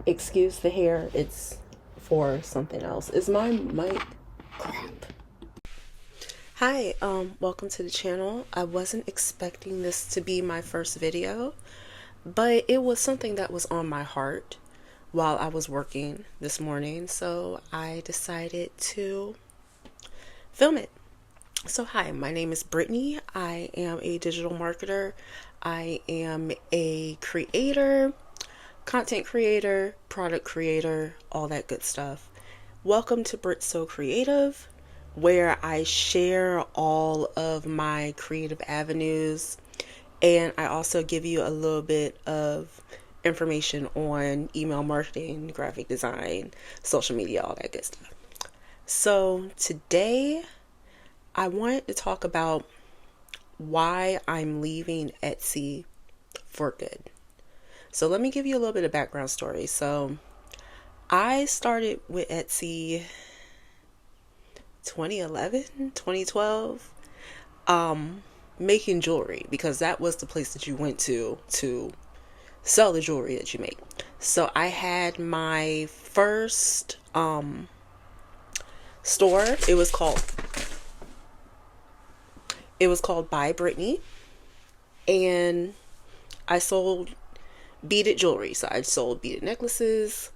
Excuse the hair, it's for something else. Is my mic crap? Hi, welcome to the channel. I wasn't expecting this to be my first video, but it was something that was on my heart while I was working this morning, so I decided to film it. So hi, my name is Brittany. I am a digital marketer. I am a creator, content creator, product creator, all that good stuff. Welcome to Brit So Creative, where I share all of my creative avenues, and I also give you a little bit of information on email marketing, graphic design, social media, all that good stuff. So today I wanted to talk about why I'm leaving Etsy for good. So let me give you a little bit of background story. So I started with Etsy 2011, 2012, making jewelry, because that was the place that you went to sell the jewelry that you make. So I had my first store. It was called By Brittany, and I sold beaded jewelry. So I sold beaded necklaces,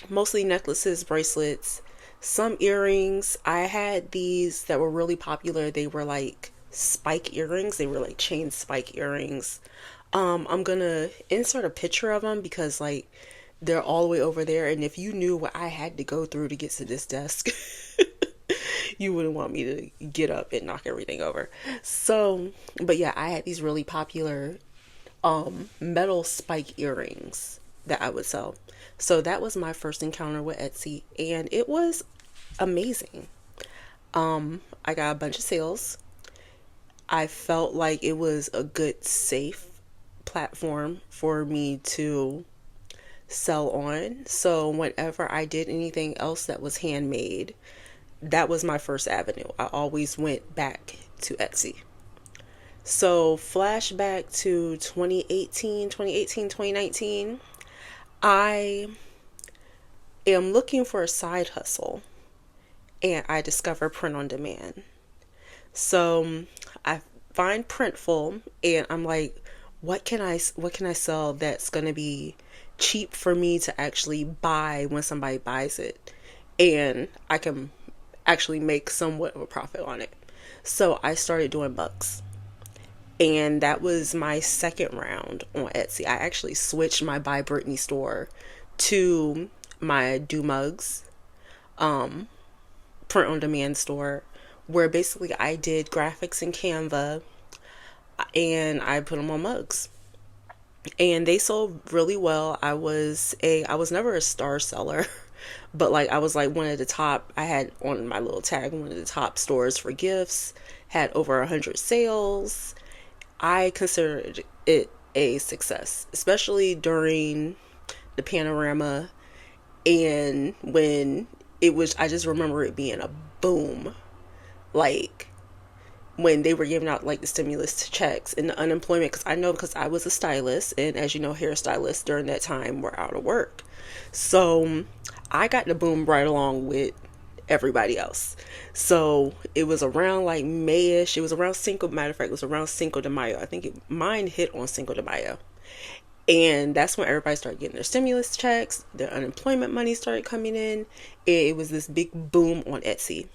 mostly necklaces, bracelets, some earrings. I had these that were really popular. They were like spike earrings. They were like chain spike earrings. I'm gonna insert a picture of them because like they're all the way over there, and if you knew what I had to go through to get to this desk, you wouldn't want me to get up and knock everything over. So, but yeah, I had these really popular metal spike earrings that I would sell. So that was my first encounter with Etsy, and it was amazing. I got a bunch of sales. I felt like it was a good, safe platform for me to sell on. So whenever I did anything else that was handmade, that was my first avenue. I always went back to Etsy. So flashback to 2019, I am looking for a side hustle, and I discover print on demand. So I find Printful, and I'm like, what can I sell that's going to be cheap for me to actually buy when somebody buys it, and I can actually make somewhat of a profit on it. So I started doing mugs, and that was my second round on Etsy. I actually switched my By Brittany store to my Do Mugs print on demand store, where basically I did graphics in Canva and I put them on mugs, and they sold really well. I was never a star seller, but like I was like one of the top. I had on my little tag one of the top stores for gifts, had over 100 sales. I considered it a success, especially during the panorama, and when it was, I just remember it being a boom, like when they were giving out like the stimulus checks and the unemployment, because I know, because I was a stylist, and as you know, hairstylists during that time were out of work. So I got the boom right along with everybody else. So it was around like Mayish. It was around matter of fact, it was around Cinco de Mayo. I think mine hit on Cinco de Mayo. And that's when everybody started getting their stimulus checks, their unemployment money started coming in. It was this big boom on Etsy.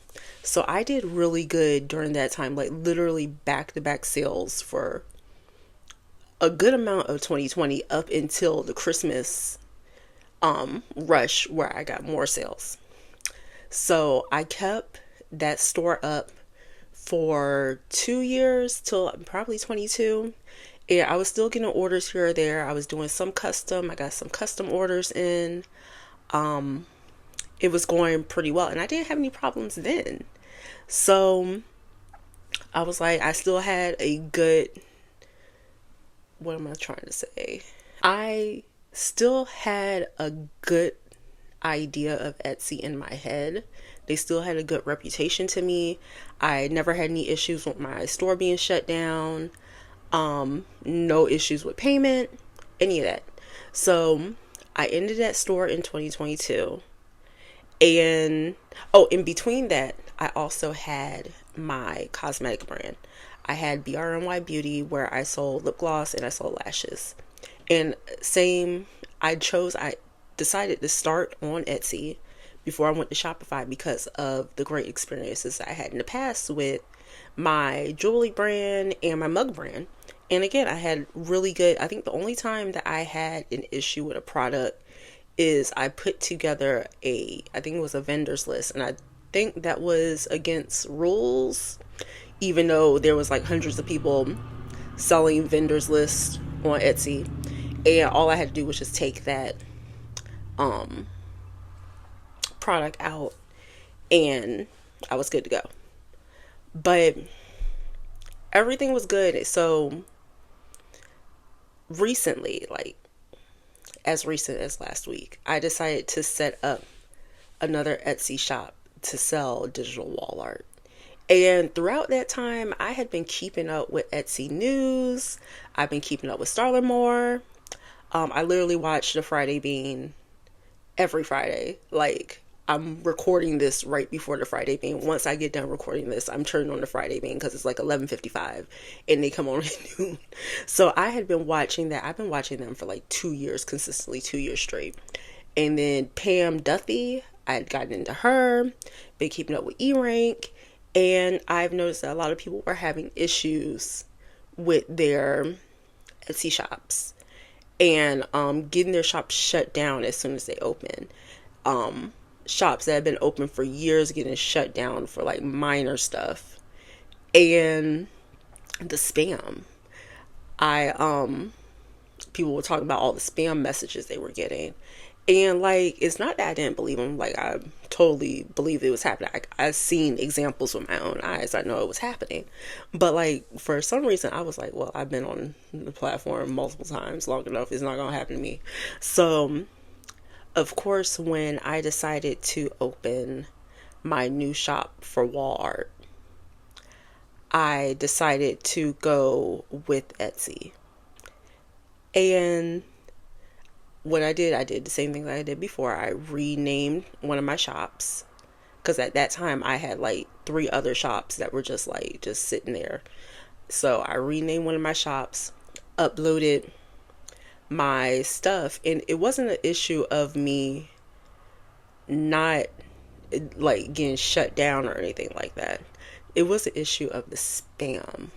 So I did really good during that time, like literally back-to-back sales for a good amount of 2020 up until the Christmas rush, where I got more sales. So I kept that store up for 2 years till probably 22. And I was still getting orders here or there. I was doing some custom. I got some custom orders in. It was going pretty well, and I didn't have any problems then. So I was like, I still had a good, what am I trying to say? I still had a good idea of Etsy in my head. They still had a good reputation to me. I never had any issues with my store being shut down. No issues with payment, any of that. So I ended that store in 2022. And oh, in between that, I also had my cosmetic brand. I had BRNY Beauty, where I sold lip gloss and I sold lashes. And same, I decided to start on Etsy before I went to Shopify because of the great experiences I had in the past with my jewelry brand and my mug brand. And again, I had really good, I think the only time that I had an issue with a product is I put together I think it was a vendor's list, and I think that was against rules, even though there was like hundreds of people selling vendors lists on Etsy, and all I had to do was just take that um product out and I was good to go. But everything was good. So recently, like as recent as last week, I decided to set up another Etsy shop to sell digital wall art. And throughout that time, I had been keeping up with Etsy news. I've been keeping up with Starler More. I literally watch the Friday Bean every Friday. Like, I'm recording this right before the Friday Bean. Once I get done recording this, I'm turning on the Friday Bean because it's like 11:55 and they come on at noon. So I had been watching that. I've been watching them for like 2 years, consistently 2 years straight. And then Pam Duffy, I had gotten into her, been keeping up with E-Rank, and I've noticed that a lot of people were having issues with their Etsy shops and getting their shops shut down as soon as they open. Shops that have been open for years getting shut down for like minor stuff. And the spam. People were talking about all the spam messages they were getting. And like, it's not that I didn't believe them. Like, I totally believed it was happening. I've seen examples with my own eyes. I know it was happening. But like, for some reason, I was like, well, I've been on the platform multiple times long enough. It's not going to happen to me. So, of course, when I decided to open my new shop for wall art, I decided to go with Etsy. And what I did the same thing that I did before. I renamed one of my shops because at that time I had like 3 other shops that were just sitting there. So I renamed one of my shops, uploaded my stuff, and it wasn't an issue of me not like getting shut down or anything like that. It was an issue of the spam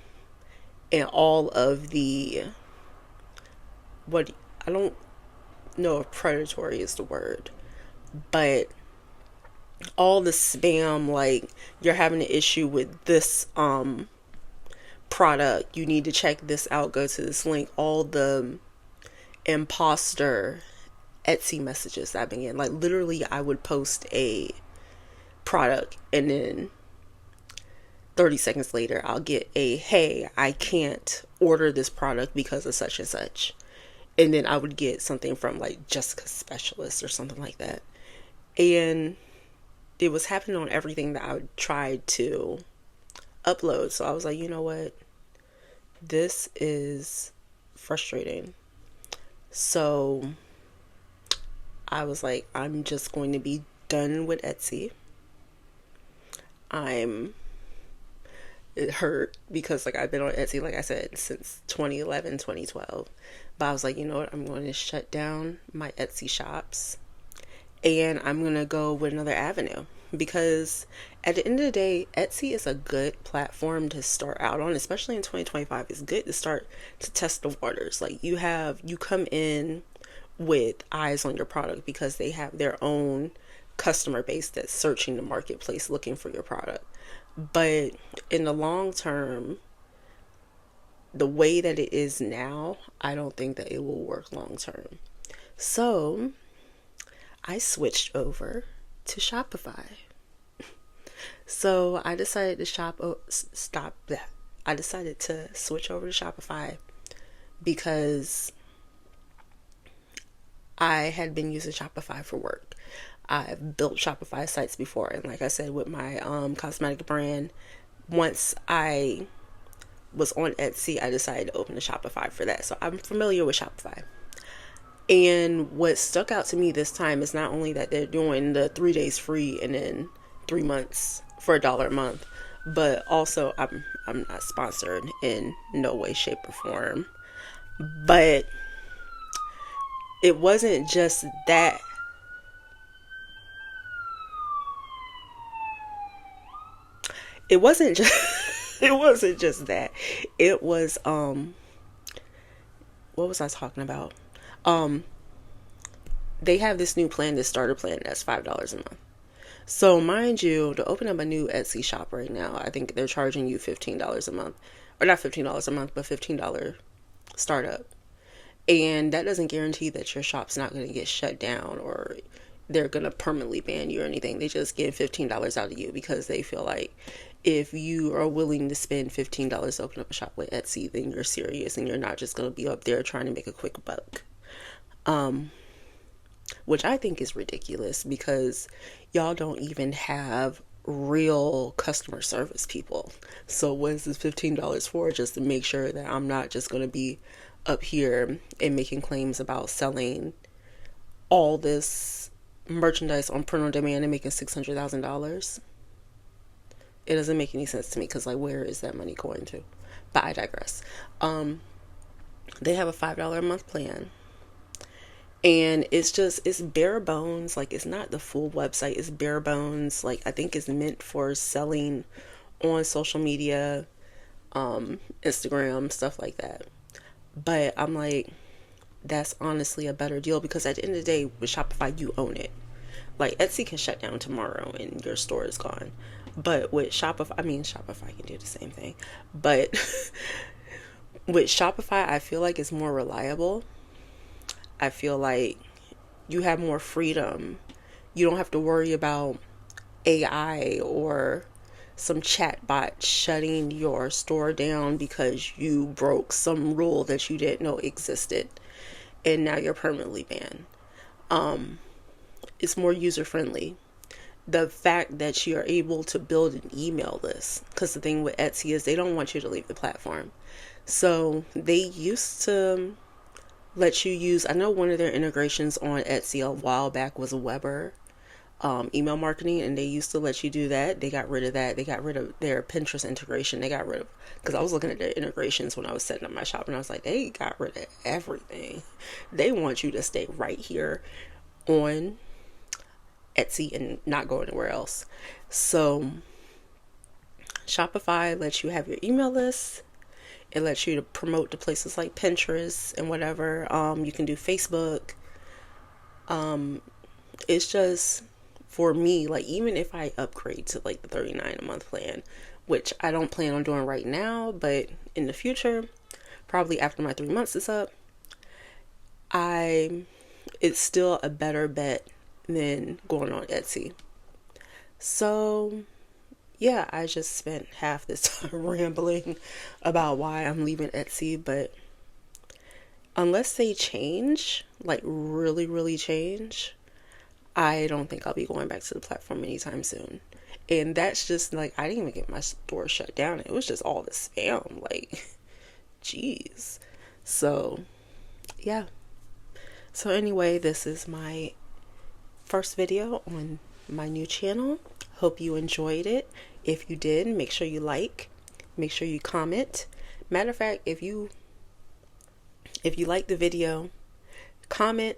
and all of the what I don't know if predatory is the word, but all the spam, like, you're having an issue with this product, you need to check this out, go to this link, all the imposter Etsy messages I've been getting. Like, literally, I would post a product and then 30 seconds later I'll get a, hey, I can't order this product because of such and such. And then I would get something from like Jessica Specialist or something like that. And it was happening on everything that I would try to upload. So I was like, you know what? This is frustrating. So I was like, I'm just going to be done with Etsy. It hurt because like I've been on Etsy, like I said, since 2011, 2012. But I was like, you know what? I'm going to shut down my Etsy shops and I'm going to go with another avenue, because at the end of the day, Etsy is a good platform to start out on, especially in 2025. It's good to start to test the waters. Like, you come in with eyes on your product because they have their own customer base that's searching the marketplace looking for your product. But in the long term, the way that it is now, I don't think that it will work long term. So I switched over to Shopify. So I decided to I decided to switch over to Shopify because I had been using Shopify for work. I've built Shopify sites before, and like I said, with my cosmetic brand, once I was on Etsy, I decided to open a Shopify for that. So I'm familiar with Shopify. And what stuck out to me this time is not only that they're doing the 3 days free and then 3 months for $1 a month, but also I'm not sponsored in no way, shape, or form. But it wasn't just that. It wasn't just it wasn't just that. It was what was I talking about? Um they have this new plan, this starter plan that's $5 a month. So mind you, to open up a new Etsy shop right now, I think they're charging you $15 a month. Or not $15 a month, but $15 startup. And that doesn't guarantee that your shop's not going to get shut down or they're going to permanently ban you or anything. They just get $15 out of you because they feel like if you are willing to spend $15 to open up a shop with Etsy, then you're serious and you're not just going to be up there trying to make a quick buck. Which I think is ridiculous because y'all don't even have real customer service people. So what is this $15 for? Just to make sure that I'm not just going to be up here and making claims about selling all this merchandise on print on demand and making $600,000. It doesn't make any sense to me because, like, where is that money going to? But I digress. They have a $5 a month plan. And it's bare bones. Like, it's not the full website. It's bare bones. Like, I think it's meant for selling on social media, Instagram, stuff like that. But I'm like, that's honestly a better deal because at the end of the day, with Shopify, you own it. Like, Etsy can shut down tomorrow and your store is gone. But with Shopify, Shopify can do the same thing. But with Shopify, I feel like it's more reliable. I feel like you have more freedom. You don't have to worry about AI or some chatbot shutting your store down because you broke some rule that you didn't know existed and now you're permanently banned. It's more user friendly. The fact that you are able to build an email list, because the thing with Etsy is they don't want you to leave the platform. So they used to let you use, I know one of their integrations on Etsy a while back was Weber email marketing, and they used to let you do that. They got rid of that. They got rid of their Pinterest integration. They got rid of, because I was looking at their integrations when I was setting up my shop, and I was like, they got rid of everything. They want you to stay right here on Etsy and not go anywhere else. So Shopify lets you have your email list. It lets you to promote to places like Pinterest and whatever. You can do Facebook. It's just, for me, like, even if I upgrade to like the $39 a month plan, which I don't plan on doing right now, but in the future, probably after my 3 months is up, it's still a better bet than going on Etsy. So yeah, I just spent half this time rambling about why I'm leaving Etsy, but unless they change, like really, really change, I don't think I'll be going back to the platform anytime soon. And that's just like, I didn't even get my store shut down. It was just all the spam, like, jeez. So yeah. So anyway, this is my first video on my new channel. Hope you enjoyed it. If you did, make sure you like, make sure you comment. Matter of fact, if you like the video, comment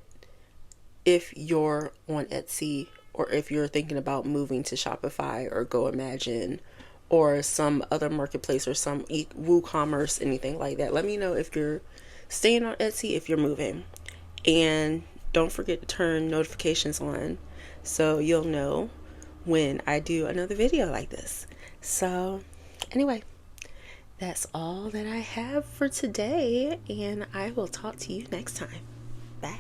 if you're on Etsy or if you're thinking about moving to Shopify or Go Imagine or some other marketplace or some WooCommerce, anything like that. Let me know if you're staying on Etsy, if you're moving. And don't forget to turn notifications on so you'll know when I do another video like this. So anyway, that's all that I have for today, and I will talk to you next time. Bye.